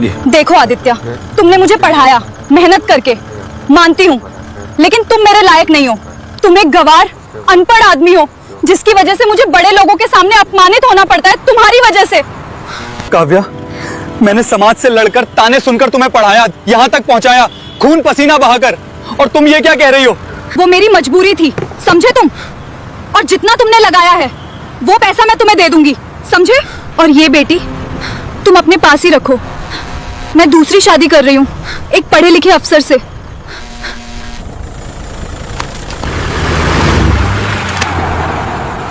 देखो आदित्य, तुमने मुझे पढ़ाया मेहनत करके, मानती हूँ, लेकिन तुम मेरे लायक नहीं हो। तुम एक गंवार अनपढ़ आदमी हो, जिसकी वजह से मुझे बड़े लोगों के सामने अपमानित होना पड़ता है, तुम्हारी वजह से। काव्या, मैंने समाज से लड़कर, ताने सुनकर तुम्हें पढ़ाया, यहाँ तक पहुँचाया, खून पसीना बहाकर, और तुम ये क्या कह रही हो? वो मेरी मजबूरी थी, समझे तुम? और जितना तुमने लगाया है वो पैसा मैं तुम्हें दे दूंगी, समझे? और ये बेटी तुम अपने पास ही रखो, मैं दूसरी शादी कर रही हूँ एक पढ़े लिखे अफसर से।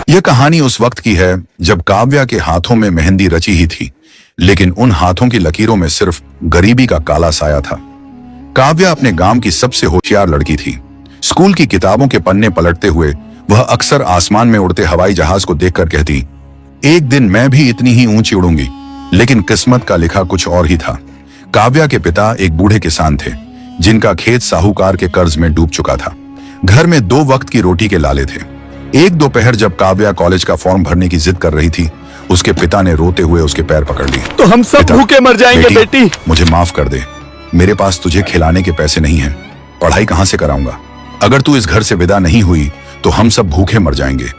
यह कहानी उस वक्त की है जब काव्या के हाथों में मेहंदी रची ही थी, लेकिन उन हाथों की लकीरों में सिर्फ गरीबी का काला साया था। काव्या अपने गांव की सबसे होशियार लड़की थी। स्कूल की किताबों के पन्ने पलटते हुए वह अक्सर आसमान में उड़ते हवाई जहाज को देखकर कहती, एक दिन मैं भी इतनी ही ऊंची उड़ूंगी। लेकिन किस्मत का लिखा कुछ और ही था। काव्या के पिता एक बूढ़े किसान थे, जिनका खेत साहूकार के कर्ज में डूब चुका था। घर में 2 वक्त की रोटी के लाले थे। एक दोपहर जब काव्या कॉलेज का फॉर्म भरने की जिद कर रही थी, उसके पिता ने रोते हुए उसके पैर पकड़ लिए। तो हम सब भूखे मर जाएंगे बेटी। मुझे माफ कर दे, मेरे पास तुझे खिलाने के पैसे नहीं हैं। पढ़ाई कहां से कराऊंगा? अगर तू इस घर से विदा नहीं हुई तो हम सब भूखे मर जाएंगे।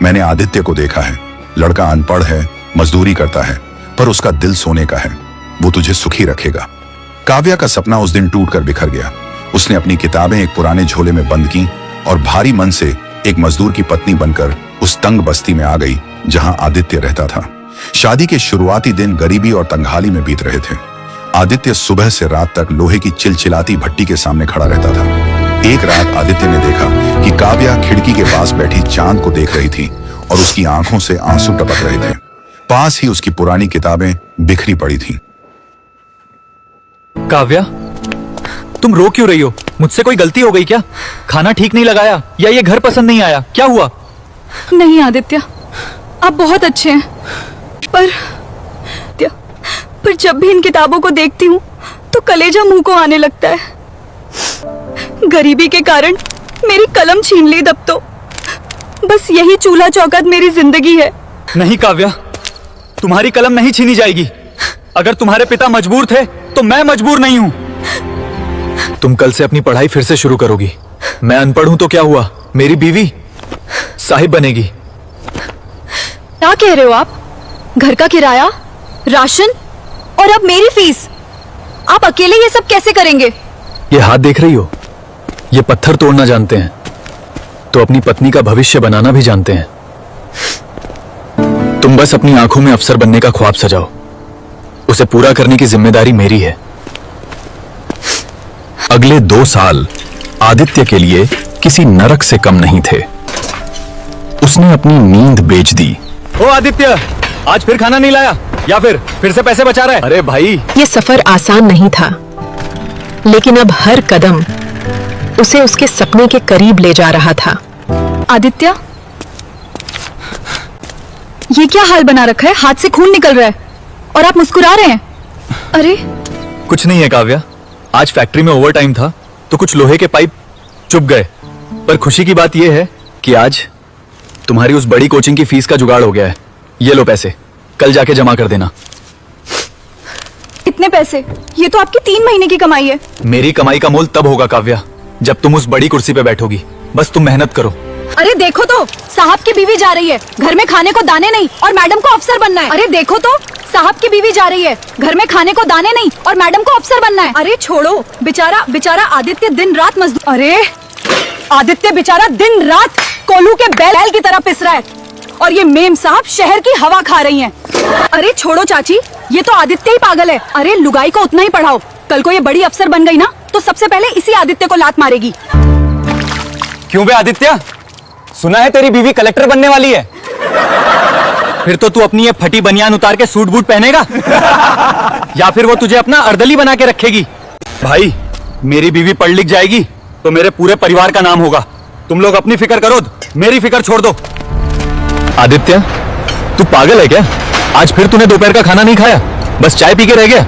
मैंने आदित्य को देखा है, लड़का अनपढ़ है, मजदूरी करता है, पर उसका दिल सोने का है। वो तुझे सुखी रखेगा। काव्या का सपना उस दिन टूटकर बिखर गया। उसने अपनी किताबें एक पुराने झोले में बंद की और भारी मन से एक मजदूर की पत्नी बनकर उस तंग बस्ती में आ गई जहां आदित्य रहता था। शादी के शुरुआती दिन गरीबी और तंगहाली में बीत रहे थे। आदित्य सुबह से रात तक लोहे की चिलचिलाती भट्टी के सामने खड़ा रहता था। एक रात आदित्य ने देखा कि काव्या खिड़की के पास बैठी चांद को देख रही थी और उसकी आंखों से आंसू टपक रहे थे। पास ही उसकी पुरानी किताबें बिखरी पड़ी थीं। काव्या, तुम रो क्यों रही हो? मुझसे कोई गलती हो गई क्या? खाना ठीक नहीं लगाया या ये घर पसंद नहीं आया? क्या हुआ? नहीं आदित्य, आप बहुत अच्छे हैं, पर जब भी इन किताबों को देखती हूँ तो कलेजा मुंह को आने लगता है। गरीबी के कारण मेरी कलम छीन ली तब तो। बस यही चूल्हा चौखट मेरी जिंदगी है। नहीं काव्या, तुम्हारी कलम नहीं छीनी जाएगी। अगर तुम्हारे पिता मजबूर थे तो मैं मजबूर नहीं हूं। तुम कल से अपनी पढ़ाई फिर से शुरू करोगी। मैं अनपढ़ हूं तो क्या हुआ, मेरी बीवी साहिब बनेगी। क्या कह रहे हो आप? घर का किराया, राशन और अब मेरी फीस, आप अकेले ये सब कैसे करेंगे? ये हाथ देख रही हो? ये पत्थर तोड़ना जानते हैं तो अपनी पत्नी का भविष्य बनाना भी जानते हैं। तुम बस अपनी आंखों में अफसर बनने का ख्वाब सजाओ, उसे पूरा करने की जिम्मेदारी मेरी है। अगले 2 साल आदित्य के लिए किसी नरक से कम नहीं थे। उसने अपनी नींद बेच दी। ओ आदित्य, आज फिर खाना नहीं लाया या फिर से पैसे बचा रहा है? अरे भाई, ये सफर आसान नहीं था, लेकिन अब हर कदम उसे उसके सपने के करीब ले जा रहा था। आदित्य, ये क्या हाल बना रखा है? हाथ से खून निकल रहा है और आप मुस्कुरा रहे हैं। अरे कुछ नहीं है काव्या, आज फैक्ट्री में ओवर टाइम था तो कुछ लोहे के पाइप चुभ गए। पर खुशी की बात यह है कि आज तुम्हारी उस बड़ी कोचिंग की फीस का जुगाड़ हो गया है। ये लो पैसे, कल जाके जमा कर देना। इतने पैसे? ये तो आपकी 3 महीने की कमाई है। मेरी कमाई का मोल तब होगा काव्या जब तुम उस बड़ी कुर्सी पे बैठोगी। बस तुम मेहनत करो। अरे देखो तो, साहब की बीवी जा रही है, घर में खाने को दाने नहीं और मैडम को अफसर बनना है। अरे देखो तो, साहब की बीवी जा रही है, घर में खाने को दाने नहीं और मैडम को अफसर बनना है। अरे छोड़ो, बेचारा आदित्य दिन रात मजदूर। अरे आदित्य बेचारा दिन रात कोल्हू के बैल की तरह पिस रहा है और ये मेम साहब शहर की हवा खा रही हैं। अरे छोड़ो चाची, ये तो आदित्य ही पागल है। अरे लुगाई को उतना ही पढ़ाओ, कल को ये बड़ी अफसर बन गई ना तो सबसे पहले इसी आदित्य को लात मारेगी। क्यों बे आदित्य, सुना है तेरी बीवी कलेक्टर बनने वाली है? फिर तो तू अपनी ये फटी बनियान उतार के सूट बूट पहनेगा या फिर वो तुझे अपना अर्दली बना के रखेगी? भाई, मेरी बीवी पढ़ लिख जाएगी तो मेरे पूरे परिवार का नाम होगा। तुम लोग अपनी फिक्र करो, मेरी फिक्र छोड़ दो। आदित्य, तू पागल है क्या? आज फिर तूने दोपहर का खाना नहीं खाया, बस चाय पी के रह गया?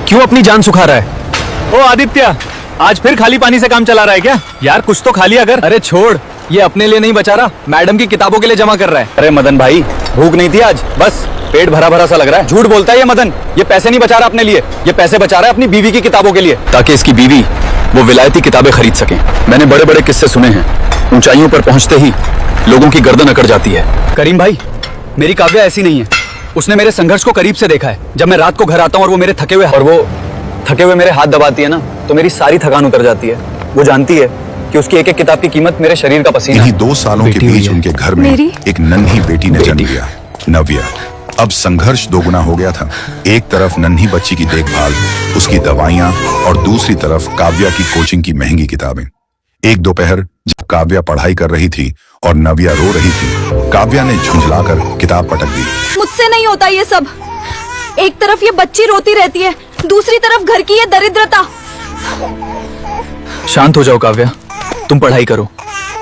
क्यों अपनी जान सुखा रहा है? ओ आदित्य, आज फिर खाली पानी से काम चला रहा है क्या? यार कुछ तो खा लिया कर। अरे छोड़, ये अपने लिए नहीं बचा रहा, मैडम की किताबों के लिए जमा कर रहा है। अरे मदन भाई, भूख नहीं थी आज, बस पेट भरा भरा सा लग रहा है। झूठ बोलता है ये मदन। ये पैसे नहीं बचा रहा अपने लिए, ये पैसे बचा रहा है अपनी बीवी की किताबों के लिए, ताकि इसकी बीवी वो विलायती किताबें खरीद सके। मैंने बड़े बड़े किस्से सुने हैं, ऊंचाइयों पर पहुंचते ही लोगों की गर्दन अकड़ जाती है। करीम भाई, मेरी काव्या ऐसी नहीं है। उसने मेरे संघर्ष को करीब से देखा है। जब मैं रात को घर आता हूँ और वो मेरे थके हुए मेरे हाथ दबाती है ना, तो मेरी सारी थकान उतर जाती है। वो जानती है कि उसकी एक एक किताब की कीमत मेरे शरीर का पसीना इन्हीं है। 2 सालों के बीच उनके घर में मेरी? एक नन्ही बेटी ने जन्म लिया, नव्या। अब संघर्ष दोगुना हो गया था। एक तरफ नन्ही बच्ची की देखभाल, उसकी दवाइयां, और दूसरी तरफ काव्या की कोचिंग की महंगी किताबें। एक दोपहर जब काव्या पढ़ाई कर रही थी और नव्या रो रही थी, काव्या ने झुंझलाकर किताब पटक दी। मुझसे नहीं होता ये सब। एक तरफ ये बच्ची रोती रहती है, दूसरी तरफ घर की ये दरिद्रता। शांत हो जाओ काव्या, तुम पढ़ाई करो।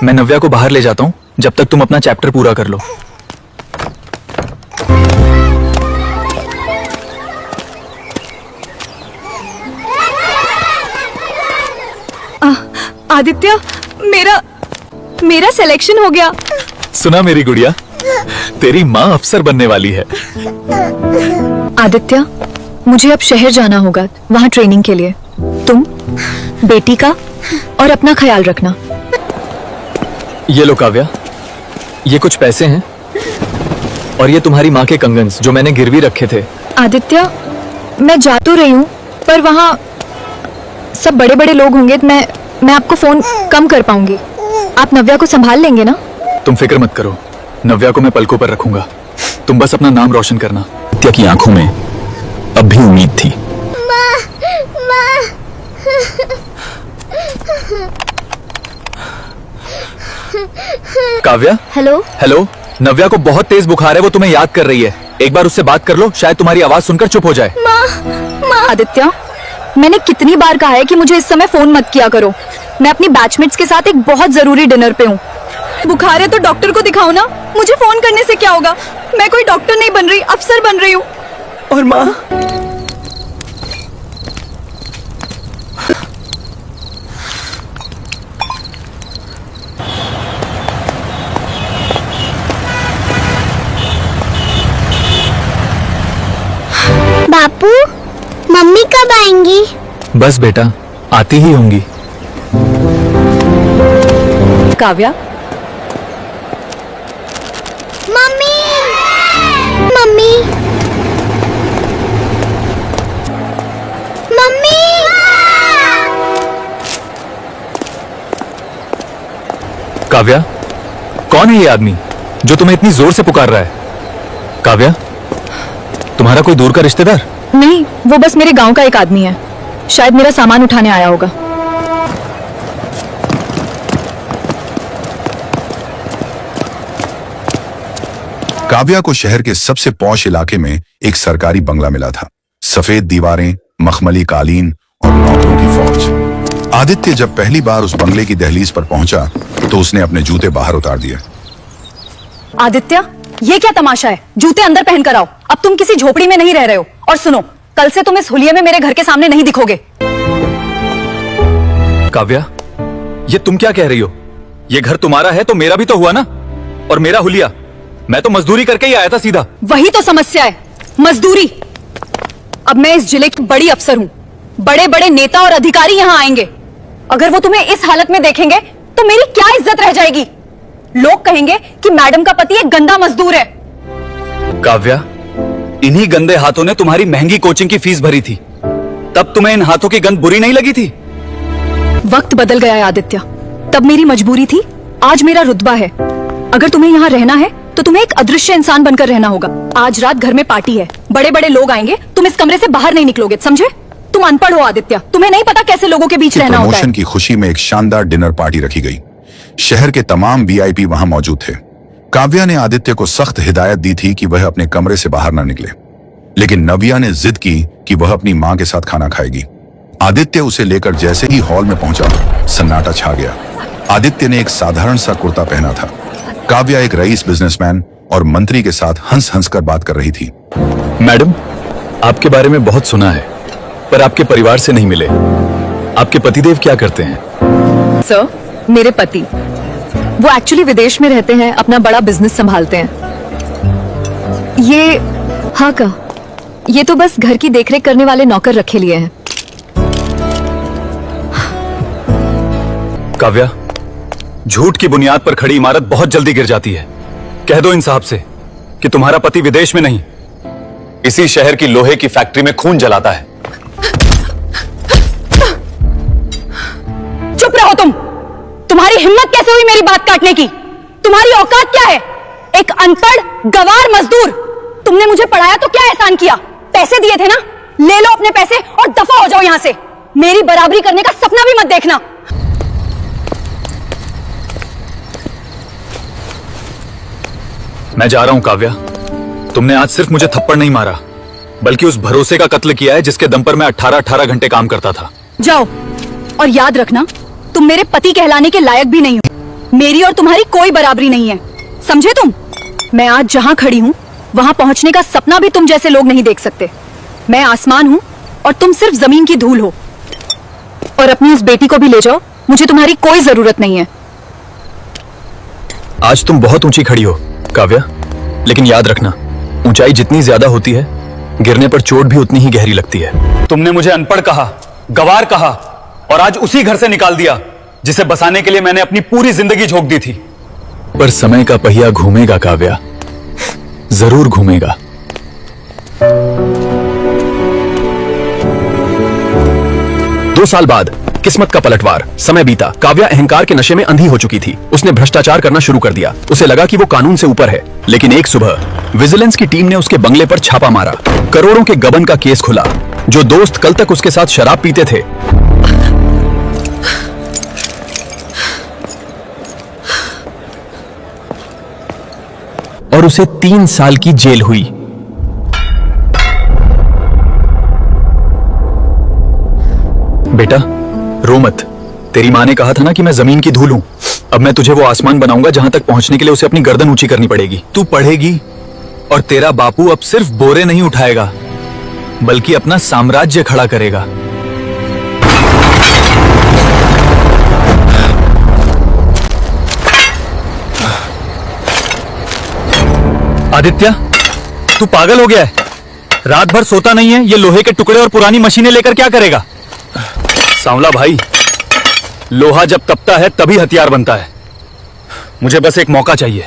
मैं नव्या को बाहर ले जाता हूँ जब तक तुम अपना चैप्टर पूरा कर लो। आदित्य, मेरा सिलेक्शन हो गया। सुना मेरी गुड़िया, तेरी माँ अफसर बनने वाली है। आदित्य, मुझे अब शहर जाना होगा, वहाँ ट्रेनिंग के लिए। तुम बेटी का और अपना ख्याल रखना। ये लो काव्या, ये कुछ पैसे हैं और ये तुम्हारी माँ के कंगन्स जो मैंने गिरवी रखे थे। आदित्य, मैं जा तो रही हूँ, पर वहाँ सब बड़े बड़े लोग होंगे। मैं आपको फोन कम कर पाऊंगी। आप नव्या को संभाल लेंगे ना? तुम फिक्र मत करो, नव्या को मैं पलकों पर रखूंगा। तुम बस अपना नाम रोशन करना। आदित्य की आंखों में अब भी उम्मीद थी। काव्या, हेलो। हेलो। नव्या को बहुत तेज बुखार है, वो तुम्हें याद कर रही है। एक बार उससे बात कर लो, शायद तुम्हारी आवाज सुनकर चुप हो जाए। आदित्य, मैंने कितनी बार कहा है कि मुझे इस समय फोन मत किया करो। मैं अपनी बैचमेट्स के साथ एक बहुत जरूरी डिनर पे हूँ। बुखार है तो डॉक्टर को दिखाओ ना। मुझे फोन करने से क्या होगा? मैं कोई डॉक्टर नहीं बन रही, अफसर बन रही हूँ। और माँ, बापू, मम्मी कब आएंगी? बस बेटा, आती ही होंगी। Kavya, mummy, mummy, mummy. Kavya, कौन है ये आदमी जो तुम्हें इतनी जोर से पुकार रहा है? काव्या, तुम्हारा कोई दूर का रिश्तेदार? नहीं, वो बस मेरे गांव का एक आदमी है। शायद मेरा सामान उठाने आया होगा। काव्या को शहर के सबसे पॉश इलाके में एक सरकारी बंगला मिला था। सफेद दीवारें, मखमली कालीन और नौकरों की फौज। आदित्य जब पहली बार उस बंगले की दहलीज पर पहुंचा तो उसने अपने जूते बाहर उतार दिए। आदित्य, ये क्या तमाशा है? जूते अंदर पहन कर आओ। अब तुम किसी झोपड़ी में नहीं रह रहे हो। और सुनो, कल से तुम इस हुलिये में मेरे घर के सामने नहीं दिखोगे। काव्या, ये तुम क्या कह रही हो? ये घर तुम्हारा है तो मेरा भी तो हुआ ना। और मेरा हुलिया, मैं तो मजदूरी करके ही आया था सीधा। वही तो समस्या है, मजदूरी। अब मैं इस जिले की बड़ी अफसर हूँ। बड़े बड़े नेता और अधिकारी यहाँ आएंगे। अगर वो तुम्हें इस हालत में देखेंगे तो मेरी क्या इज्जत रह जाएगी? लोग कहेंगे कि मैडम का पति एक गंदा मजदूर है। काव्या, इन्हीं गंदे हाथों ने तुम्हारी महंगी कोचिंग की फीस भरी थी। तब तुम्हें इन हाथों की गंध बुरी नहीं लगी थी? वक्त बदल गया है आदित्य। तब मेरी मजबूरी थी, आज मेरा रुतबा है। अगर तुम्हें यहाँ रहना है तो तुम्हें एक अदृश्य इंसान बनकर रहना होगा। आज रात घर में पार्टी है, बड़े बड़े लोग आएंगे। तुम इस कमरे से बाहर नहीं निकलोगे, समझे? तुम अनपढ़ हो आदित्य, तुम्हें नहीं पता कैसे लोगों के बीच रहना होता है। प्रमोशन की खुशी में एक शानदार डिनर पार्टी रखी गई। शहर के तमाम वीआईपी वहां मौजूद थे। काव्या ने आदित्य को सख्त हिदायत दी थी कि वह अपने कमरे से बाहर ना निकले, लेकिन नव्या ने जिद की कि वह अपनी मां के साथ खाना खाएगी। आदित्य उसे लेकर जैसे ही हॉल में पहुंचा, सन्नाटा छा गया। आदित्य ने एक साधारण सा कुर्ता पहना था। काव्या एक रईस बिजनेसमैन और मंत्री के साथ हंस हंस कर बात कर रही थी। मैडम, आपके बारे में बहुत सुना है, पर आपके परिवार से नहीं मिले। आपके पतिदेव क्या करते हैं? सर, मेरे पति वो एक्चुअली विदेश में रहते हैं, अपना बड़ा बिजनेस संभालते हैं। ये हाँ का, ये तो बस घर की देखरेख करने वाले नौकर रखे लिए हैं। काव्या, झूठ की बुनियाद पर खड़ी इमारत बहुत जल्दी गिर जाती है। कह दो इन साहब से कि तुम्हारा पति विदेश में नहीं, इसी शहर की लोहे की फैक्ट्री में खून जलाता है। चुप रहो तुम। तुम्हारी हिम्मत कैसे हुई मेरी बात काटने की? तुम्हारी औकात क्या है? एक अनपढ़ गवार मजदूर। तुमने मुझे पढ़ाया तो क्या एहसान किया? पैसे दिए थे ना, ले लो अपने पैसे और दफा हो जाओ यहां से। मेरी बराबरी करने का सपना भी मत देखना। मैं जा रहा हूं काव्या। तुमने आज सिर्फ मुझे थप्पड़ नहीं मारा, बल्कि उस भरोसे का कत्ल किया है जिसके दम पर मैं 18-18 घंटे काम करता था। जाओ, और याद रखना, तुम मेरे पति कहलाने के लायक भी नहीं हो। मेरी और तुम्हारी कोई बराबरी नहीं है, समझे तुम? मैं आज जहां खड़ी हूं वहां पहुंचने का सपना भी तुम जैसे लोग नहीं देख सकते। मैं आसमान हूं और तुम सिर्फ जमीन की धूल हो। और अपनी उस बेटी को भी ले जाओ, मुझे तुम्हारी कोई जरूरत नहीं है। आज तुम बहुत ऊंची खड़ी हो काव्या, लेकिन याद रखना, ऊंचाई जितनी ज्यादा होती है, गिरने पर चोट भी उतनी ही गहरी लगती है। तुमने मुझे अनपढ़ कहा, गवार कहा, और आज उसी घर से निकाल दिया जिसे बसाने के लिए मैंने अपनी पूरी जिंदगी झोंक दी थी। पर समय का पहिया घूमेगा काव्या, जरूर घूमेगा। 2 साल बाद किस्मत का पलटवार। समय बीता। काव्या अहंकार के नशे में अंधी हो चुकी थी। उसने भ्रष्टाचार करना शुरू कर दिया। उसे लगा कि वो कानून से ऊपर है। लेकिन एक सुबह विजिलेंस की टीम ने उसके बंगले पर छापा मारा। करोड़ों के गबन का केस खुला। जो दोस्त कल तक उसके साथ शराब पीते थे, और उसे 3 साल की जेल हुई। बेटा रो मत। तेरी माँ ने कहा था ना कि मैं जमीन की धूल हूं। अब मैं तुझे वो आसमान बनाऊंगा जहां तक पहुंचने के लिए उसे अपनी गर्दन ऊंची करनी पड़ेगी। तू पढ़ेगी और तेरा बापू अब सिर्फ बोरे नहीं उठाएगा, बल्कि अपना साम्राज्य खड़ा करेगा। आदित्य, तू पागल हो गया है? रात भर सोता नहीं है, ये लोहे के टुकड़े और पुरानी मशीनें लेकर क्या करेगा? सांवला भाई, लोहा जब तपता है तभी हथियार बनता है। मुझे बस एक मौका चाहिए।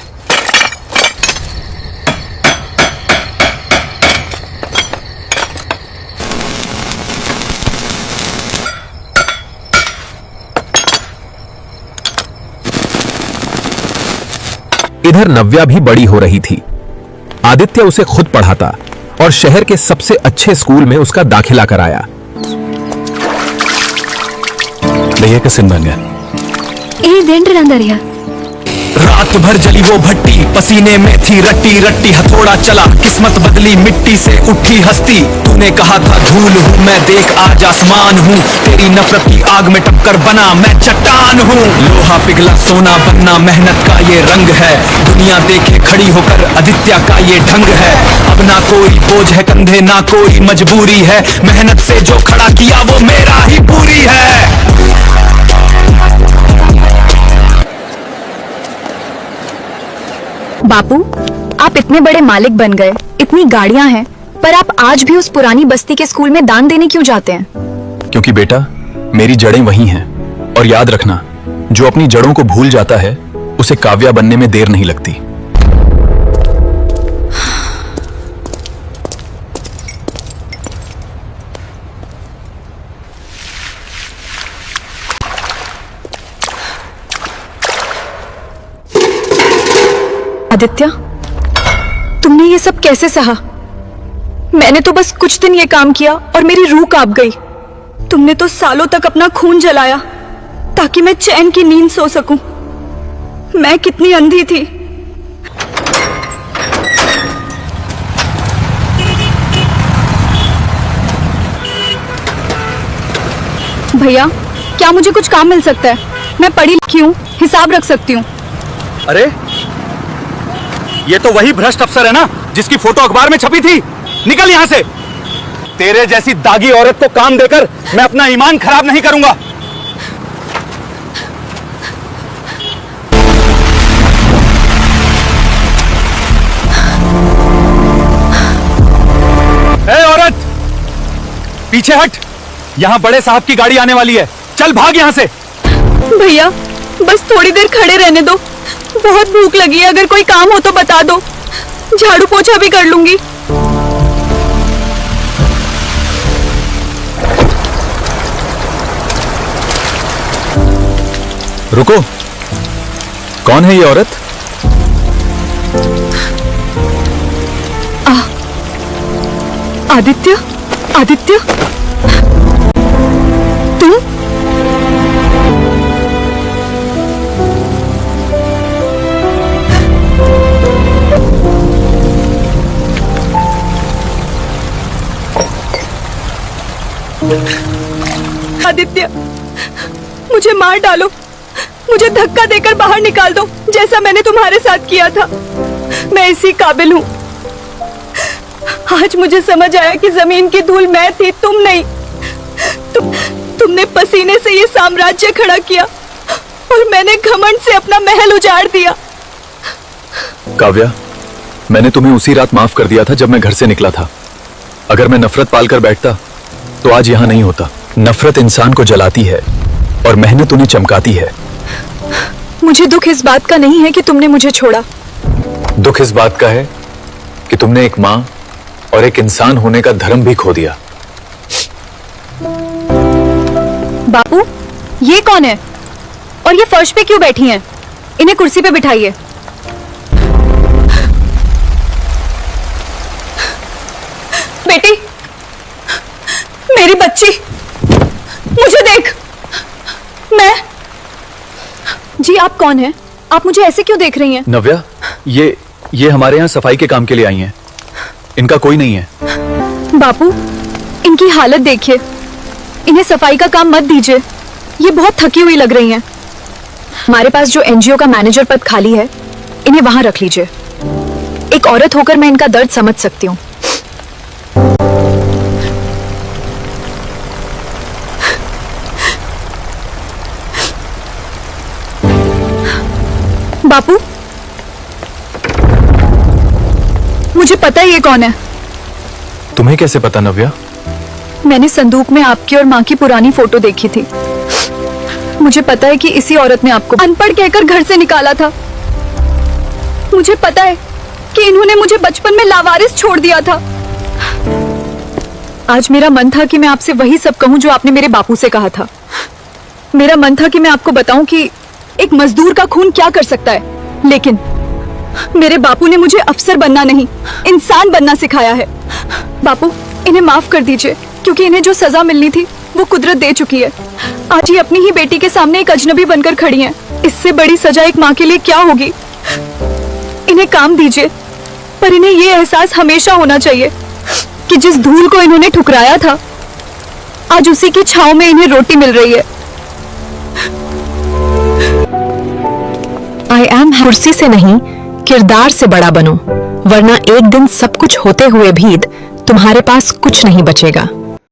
इधर नव्या भी बड़ी हो रही थी। आदित्य उसे खुद पढ़ाता और शहर के सबसे अच्छे स्कूल में उसका दाखिला कराया। भैया का सिन बन गया। रात भर जली वो भट्टी, पसीने में थी रट्टी रट्टी, हथौड़ा चला, किस्मत बदली, मिट्टी से उठी हस्ती। तूने कहा था धूल हूँ मैं, देख आज आसमान हूँ। तेरी नफरत की आग में टक्कर बना मैं चट्टान हूँ। लोहा पिघला सोना बनना मेहनत का ये रंग है। दुनिया देखे खड़ी होकर आदित्य का ये ढंग है। अब ना कोई बोझ है कंधे, ना कोई मजबूरी है। मेहनत से जो खड़ा किया वो मेरा ही पूरी है। बापू, आप इतने बड़े मालिक बन गए, इतनी गाड़ियां हैं, पर आप आज भी उस पुरानी बस्ती के स्कूल में दान देने क्यों जाते हैं? क्योंकि बेटा, मेरी जड़ें वही हैं। और याद रखना, जो अपनी जड़ों को भूल जाता है उसे काव्या बनने में देर नहीं लगती। आदित्य, तुमने ये सब कैसे सहा? मैंने तो बस कुछ दिन ये काम किया और मेरी रूह कांप गई। तुमने तो सालों तक अपना खून जलाया ताकि मैं चैन की नींद सो सकूं। मैं कितनी अंधी थी। भैया, क्या मुझे कुछ काम मिल सकता है? मैं पढ़ी लिखी हूँ, हिसाब रख सकती हूँ। अरे, ये तो वही भ्रष्ट अफसर है ना जिसकी फोटो अखबार में छपी थी। निकल यहां से। तेरे जैसी दागी औरत को काम देकर मैं अपना ईमान खराब नहीं करूंगा। पीछे हट, यहाँ बड़े साहब की गाड़ी आने वाली है। चल भाग यहाँ से। भैया बस थोड़ी देर खड़े रहने दो, बहुत भूख लगी है। अगर कोई काम हो तो बता दो, झाड़ू पोछा भी कर लूंगी। रुको, कौन है ये औरत? आदित्य, आदित्य तुम? आदित्य, मुझे मार डालो, मुझे धक्का देकर बाहर निकाल दो, जैसा मैंने तुम्हारे साथ किया था। मैं इसी काबिल हूँ। आज मुझे समझ आया कि जमीन की धूल मैं थी, तुम नहीं। तुमने पसीने से ये साम्राज्य खड़ा किया और मैंने घमंड से अपना महल उजाड़ दिया। काव्या, मैंने तुम्हें उसी रात माफ कर दिया था जब मैं घर से निकला था। अगर मैं नफरत पालकर बैठता तो आज यहां नहीं होता। नफरत इंसान को जलाती है और मेहनत उन्हें चमकाती है। मुझे दुख इस बात का नहीं है कि तुमने मुझे छोड़ा। दुख इस बात का है कि तुमने एक मां और एक इंसान होने का धर्म भी खो दिया। बापू, ये कौन है और ये फर्श पे क्यों बैठी हैं? इन्हें कुर्सी पे बिठाइए। बेटी, मेरी बच्ची, मुझे देख। मैं। जी आप कौन हैं? आप मुझे ऐसे क्यों देख रही हैं? नव्या, ये हमारे यहाँ सफाई के काम के लिए आई हैं। इनका कोई नहीं है। बापू, इनकी हालत देखिए, इन्हें सफाई का काम मत दीजिए, ये बहुत थकी हुई लग रही हैं। हमारे पास जो एनजीओ का मैनेजर पद खाली है, इन्हें वहां रख लीजिए। एक औरत होकर मैं इनका दर्द समझ सकती हूँ। बापू, मुझे पता है ये कौन है। तुम्हें कैसे पता नव्या? मैंने संदूक में आपकी और माँ की पुरानी फोटो देखी थी। मुझे पता है कि इसी औरत ने आपको अनपढ़ कहकर घर से निकाला था। मुझे पता है कि इन्होंने मुझे बचपन में लावारिस छोड़ दिया था। आज मेरा मन था कि मैं आपसे वही सब कहूं जो आपने मेरे बापू से कहा था। मेरा मन था कि मैं आपको बताऊं कि एक मजदूर का खून क्या कर सकता है, लेकिन मेरे बापू ने मुझे अफसर बनना नहीं, इंसान बनना सिखाया है। बापू, इन्हें माफ कर दीजिए, क्योंकि इन्हें जो सजा मिलनी थी वो कुदरत दे चुकी है। आज ये अपनी ही बेटी के सामने एक अजनबी बनकर खड़ी हैं। इससे बड़ी सजा एक माँ के लिए क्या होगी? इन्हें काम दीजिए, पर इन्हें ये एहसास हमेशा होना चाहिए कि जिस धूल को इन्होंने ठुकराया था, आज उसी की छांव में इन्हें रोटी मिल रही है। आई एम कुर्सी से नहीं, किरदार से बड़ा बनो, वरना एक दिन सब कुछ होते हुए भी तुम्हारे पास कुछ नहीं बचेगा।